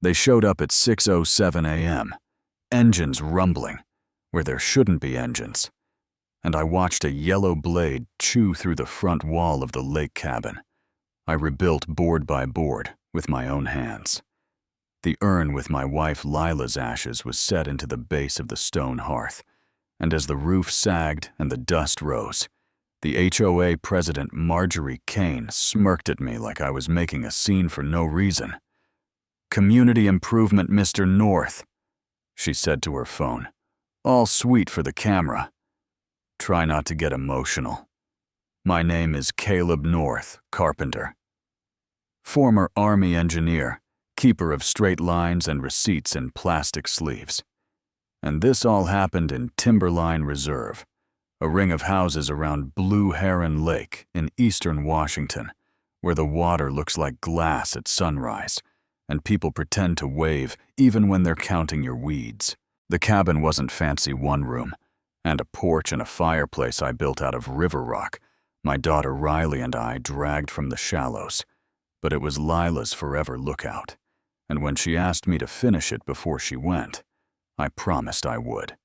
They showed up at 6:07 a.m., engines rumbling where there shouldn't be engines, and I watched a yellow blade chew through the front wall of the lake cabin. I rebuilt board by board with my own hands. The urn with my wife Lila's ashes was set into the base of the stone hearth, and as the roof sagged and the dust rose, the HOA president Marjorie Kane smirked at me like I was making a scene for no reason. "Community improvement, Mr. North," she said to her phone. "All sweet for the camera. Try not to get emotional. My name is Caleb North, carpenter. Former Army engineer, keeper of straight lines and receipts in plastic sleeves. And this all happened in Timberline Reserve, a ring of houses around Blue Heron Lake in eastern Washington, where the water looks like glass at sunrise, and people pretend to wave even when they're counting your weeds. The cabin wasn't fancy one room, and a porch and a fireplace I built out of river rock my daughter Riley and I dragged from the shallows, but it was Lila's forever lookout, and when she asked me to finish it before she went, I promised I would.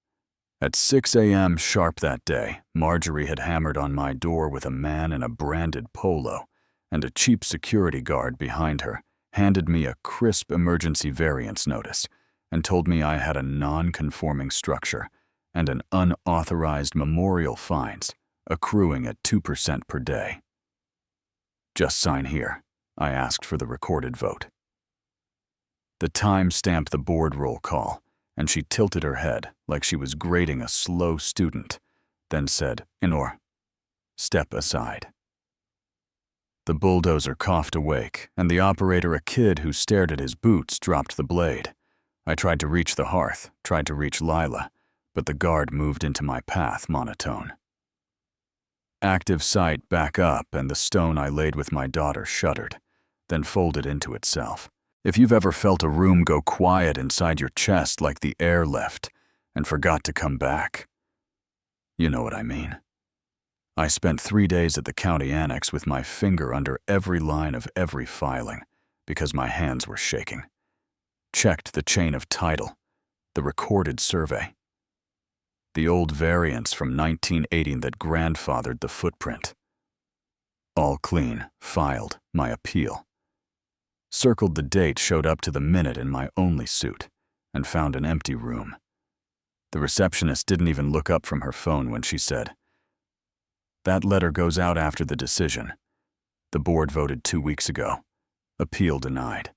At 6 a.m. sharp that day, Marjorie had hammered on my door with a man in a branded polo, and a cheap security guard behind her handed me a crisp emergency variance notice and told me I had a non-conforming structure and an unauthorized memorial fines accruing at 2% per day. "Just sign here," I asked for the recorded vote. The time stamped the board roll call, and she tilted her head like she was grading a slow student, then said, "Inor, step aside." The bulldozer coughed awake, and the operator, a kid who stared at his boots, dropped the blade. I tried to reach the hearth, tried to reach Lila, but the guard moved into my path monotone. Active sight back up, and the stone I laid with my daughter shuddered, then folded into itself. If you've ever felt a room go quiet inside your chest like the air left and forgot to come back, you know what I mean. I spent 3 days at the county annex with my finger under every line of every filing because my hands were shaking. Checked the chain of title, the recorded survey, the old variants from 1980 that grandfathered the footprint. All clean, filed my appeal. Circled the date showed up to the minute in my only suit, and found an empty room. The receptionist didn't even look up from her phone when she said, "That letter goes out after the decision. The board voted 2 weeks ago. Appeal denied."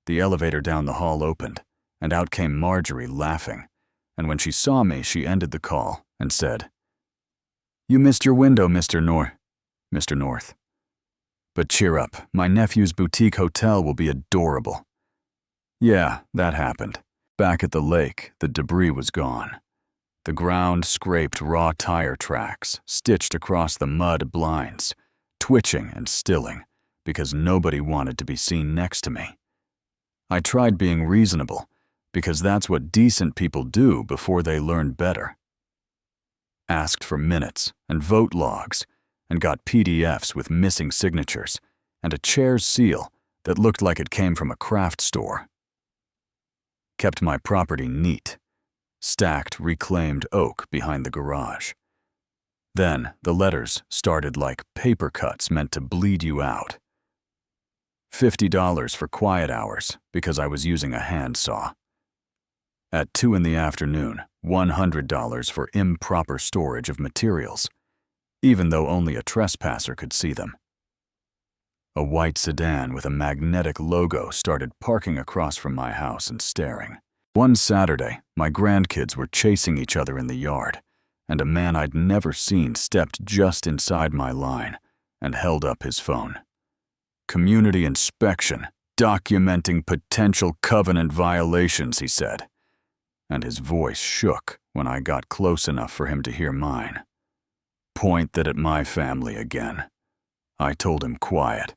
The elevator down the hall opened, and out came Marjorie laughing, and when she saw me, she ended the call and said, "You missed your window, Mr. North. But cheer up, my nephew's boutique hotel will be adorable." Yeah, that happened. Back at the lake, the debris was gone. The ground scraped raw tire tracks, stitched across the mud blinds, twitching and stilling, because nobody wanted to be seen next to me. I tried being reasonable, because that's what decent people do before they learn better. Asked for minutes and vote logs, and got PDFs with missing signatures and a chair's seal that looked like it came from a craft store. Kept my property neat, stacked reclaimed oak behind the garage. Then the letters started like paper cuts meant to bleed you out. $50 for quiet hours because I was using a handsaw. At 2 in the afternoon, $100 for improper storage of materials, even though only a trespasser could see them. A white sedan with a magnetic logo started parking across from my house and staring. One Saturday, my grandkids were chasing each other in the yard, and a man I'd never seen stepped just inside my line and held up his phone. "Community inspection, documenting potential covenant violations," he said, and his voice shook when I got close enough for him to hear mine. "Point that at my family again." I told him quiet,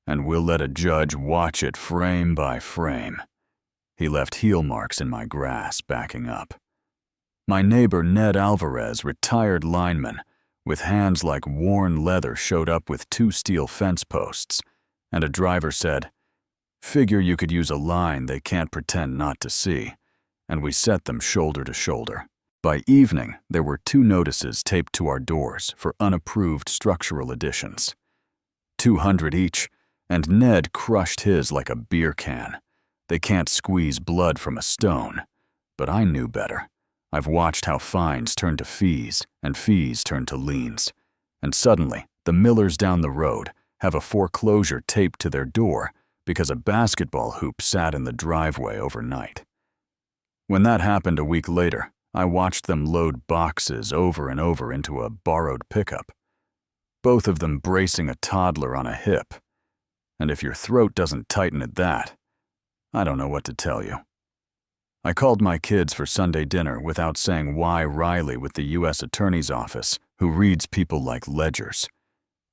"and we'll let a judge watch it frame by frame." He left heel marks in my grass backing up. My neighbor Ned Alvarez, retired lineman, with hands like worn leather, showed up with 2 steel fence posts, and a driver said, Figure you could use a line they can't pretend not to see, and we set them shoulder to shoulder. By evening, there were 2 notices taped to our doors for unapproved structural additions. 200 each, and Ned crushed his like a beer can. They can't squeeze blood from a stone, but I knew better. I've watched how fines turn to fees and fees turn to liens, and suddenly the Millers down the road have a foreclosure taped to their door because a basketball hoop sat in the driveway overnight. When that happened a week later, I watched them load boxes over and over into a borrowed pickup, both of them bracing a toddler on a hip. And if your throat doesn't tighten at that, I don't know what to tell you. I called my kids for Sunday dinner without saying why Riley with the U.S. Attorney's Office, who reads people like ledgers,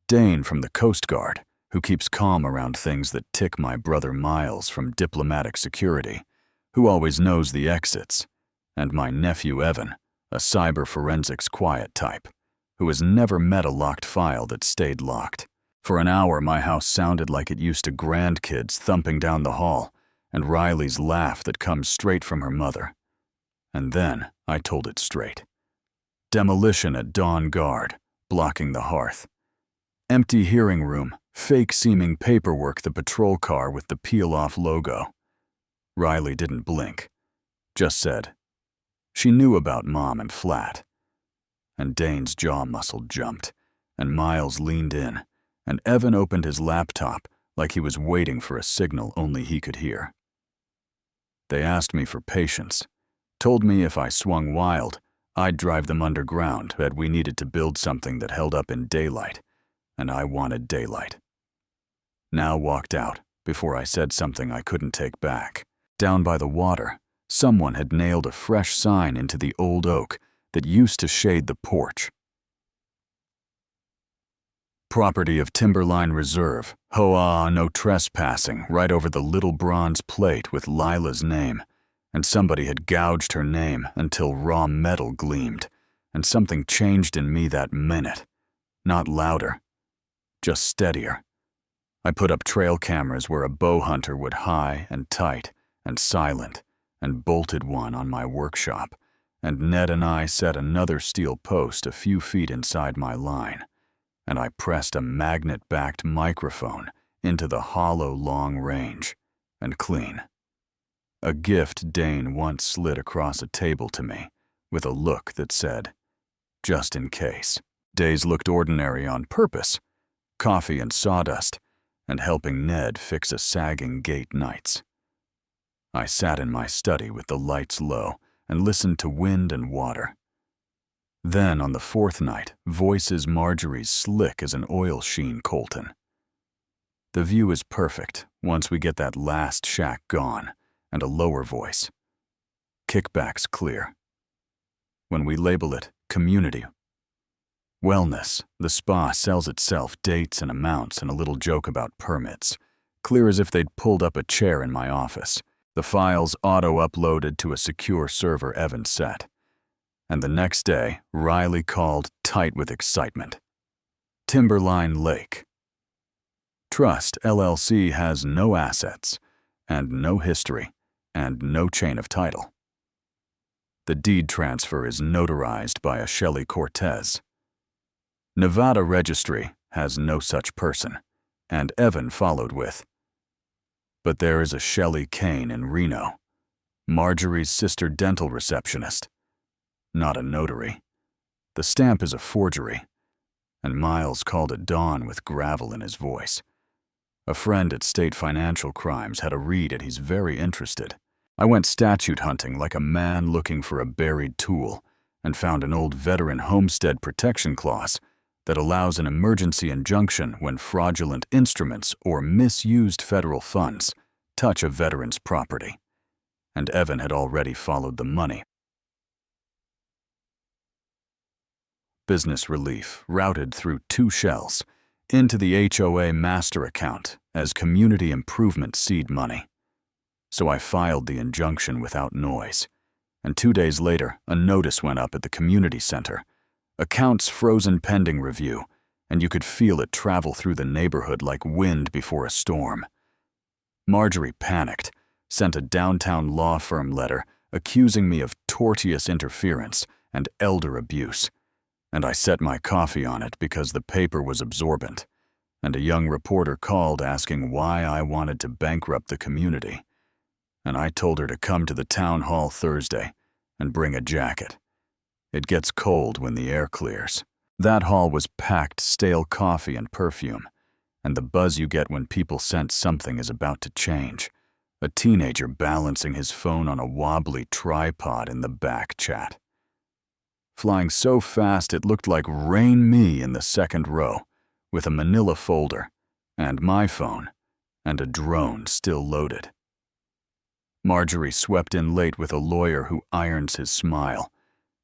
Dane from the Coast Guard, who keeps calm around things that tick my brother Miles from diplomatic security, who always knows the exits, and my nephew Evan, a cyber forensics quiet type, who has never met a locked file that stayed locked. For an hour, my house sounded like it used to grandkids thumping down the hall, and Riley's laugh that comes straight from her mother. And then I told it straight. Demolition at dawn guard, blocking the hearth. Empty hearing room, fake-seeming paperwork, the patrol car with the peel-off logo. Riley didn't blink, just said, she knew about Mom and Flat. And Dane's jaw muscle jumped, and Miles leaned in, and Evan opened his laptop like he was waiting for a signal only he could hear. They asked me for patience, told me if I swung wild, I'd drive them underground, that we needed to build something that held up in daylight, and I wanted daylight. Now walked out before I said something I couldn't take back. Down by the water, someone had nailed a fresh sign into the old oak that used to shade the porch. Property of Timberline Reserve, HOA no trespassing, right over the little bronze plate with Lila's name, and somebody had gouged her name until raw metal gleamed, and something changed in me that minute. Not louder, just steadier. I put up trail cameras where a bow hunter would high and tight and silent, and bolted one on my workshop, and Ned and I set another steel post a few feet inside my line, and I pressed a magnet-backed microphone into the hollow long range, and clean. A gift Dane once slid across a table to me, with a look that said, just in case. Days looked ordinary on purpose, coffee and sawdust, and helping Ned fix a sagging gate nights. I sat in my study with the lights low and listened to wind and water. Then on the 4th night, voices Marjorie's slick as an oil sheen Colton. The view is perfect once we get that last shack gone, and a lower voice. Kickbacks clear. When we label it community. Wellness, the spa sells itself dates and amounts and a little joke about permits, clear as if they'd pulled up a chair in my office. The files auto-uploaded to a secure server Evan set. And the next day, Riley called tight with excitement. Timberline Lake. Trust LLC has no assets, and no history, and no chain of title. The deed transfer is notarized by a Shelley Cortez. Nevada Registry has no such person, and Evan followed with, but there is a Shelley Kane in Reno, Marjorie's sister dental receptionist. Not a notary. The stamp is a forgery, and Miles called it dawn with gravel in his voice. A friend at State Financial Crimes had a read and he's very interested. I went statute hunting like a man looking for a buried tool and found an old veteran homestead protection clause that allows an emergency injunction when fraudulent instruments or misused federal funds touch a veteran's property. And Evan had already followed the money. Business relief routed through 2 shells into the HOA master account as community improvement seed money. So I filed the injunction without noise, and 2 days later, a notice went up at the community center. Accounts frozen pending review, and you could feel it travel through the neighborhood like wind before a storm. Marjorie panicked, sent a downtown law firm letter accusing me of tortious interference and elder abuse, and I set my coffee on it because the paper was absorbent, and a young reporter called asking why I wanted to bankrupt the community, and I told her to come to the town hall Thursday and bring a jacket. It gets cold when the air clears. That hall was packed stale coffee and perfume, and the buzz you get when people sense something is about to change. A teenager balancing his phone on a wobbly tripod in the back chat. Flying so fast it looked like Rain Me in the second row, with a manila folder, and my phone, and a drone still loaded. Marjorie swept in late with a lawyer who irons his smile,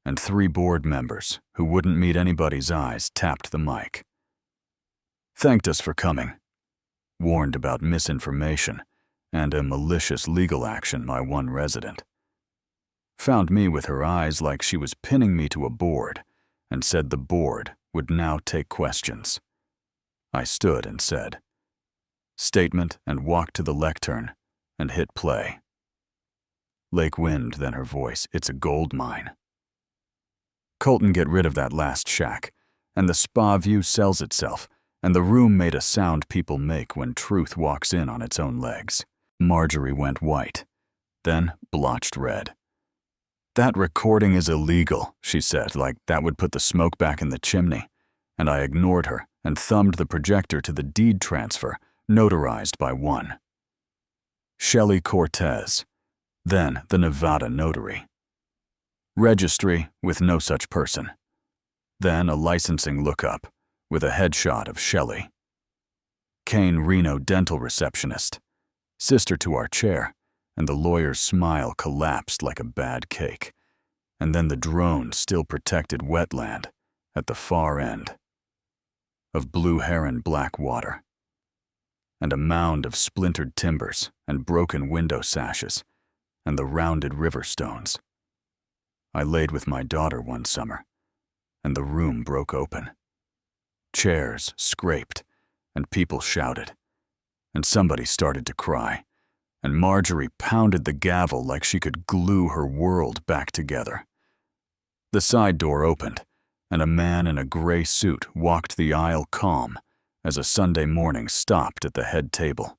and 3 board members who wouldn't meet anybody's eyes tapped the mic. Thanked us for coming, warned about misinformation and a malicious legal action by one resident. Found me with her eyes like she was pinning me to a board and said the board would now take questions. I stood and said, "Statement," and walked to the lectern and hit play. Lake wind, then her voice, "It's a gold mine. Colton, get rid of that last shack, and the spa view sells itself, and the room made a sound people make when truth walks in on its own legs." Marjorie went white, then blotched red. "That recording is illegal," she said, like that would put the smoke back in the chimney, and I ignored her and thumbed the projector to the deed transfer, notarized by one. Shelley Cortez, then the Nevada notary. Registry with no such person. Then a licensing lookup with a headshot of Shelley. Kane Reno dental receptionist, sister to our chair, and the lawyer's smile collapsed like a bad cake. And then the drone still protected wetland at the far end of blue heron black water, and a mound of splintered timbers and broken window sashes, and the rounded river stones. I laid with my daughter one summer, and the room broke open. Chairs scraped, and people shouted, and somebody started to cry, and Marjorie pounded the gavel like she could glue her world back together. The side door opened, and a man in a gray suit walked the aisle calm as a Sunday morning stopped at the head table.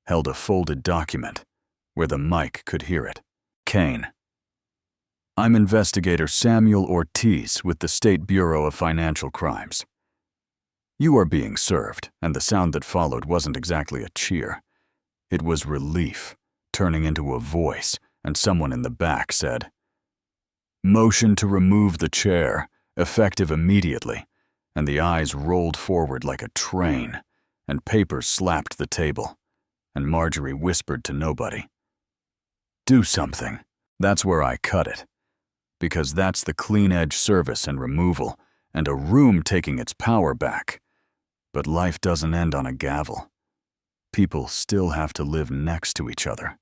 Held a folded document where the mic could hear it. Kane. "I'm investigator Samuel Ortiz with the State Bureau of Financial Crimes. You are being served," and the sound that followed wasn't exactly a cheer. It was relief, turning into a voice, and someone in the back said, "Motion to remove the chair, effective immediately," and the eyes rolled forward like a train, and papers slapped the table, and Marjorie whispered to nobody, "Do something." That's where I cut it, because that's the clean-edge service and removal, and a room taking its power back. But life doesn't end on a gavel. People still have to live next to each other.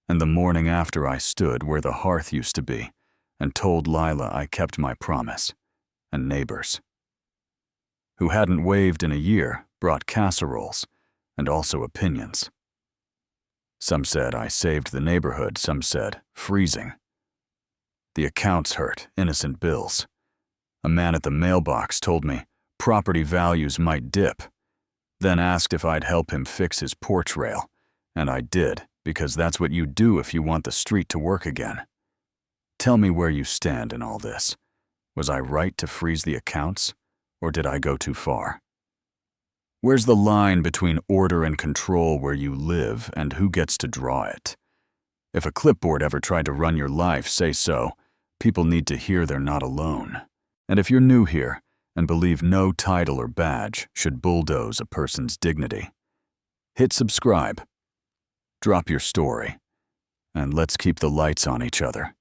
And the morning after, I stood where the hearth used to be and told Lila I kept my promise, and neighbors, who hadn't waved in a year, brought casseroles and also opinions. Some said I saved the neighborhood, some said freezing. The accounts hurt, innocent bills. A man at the mailbox told me property values might dip, then asked if I'd help him fix his porch rail, and I did, because that's what you do if you want the street to work again. Tell me where you stand in all this. Was I right to freeze the accounts, or did I go too far? Where's the line between order and control where you live and who gets to draw it? If a clipboard ever tried to run your life, say so. People need to hear they're not alone. And if you're new here and believe no title or badge should bulldoze a person's dignity, hit subscribe, drop your story, and let's keep the lights on each other.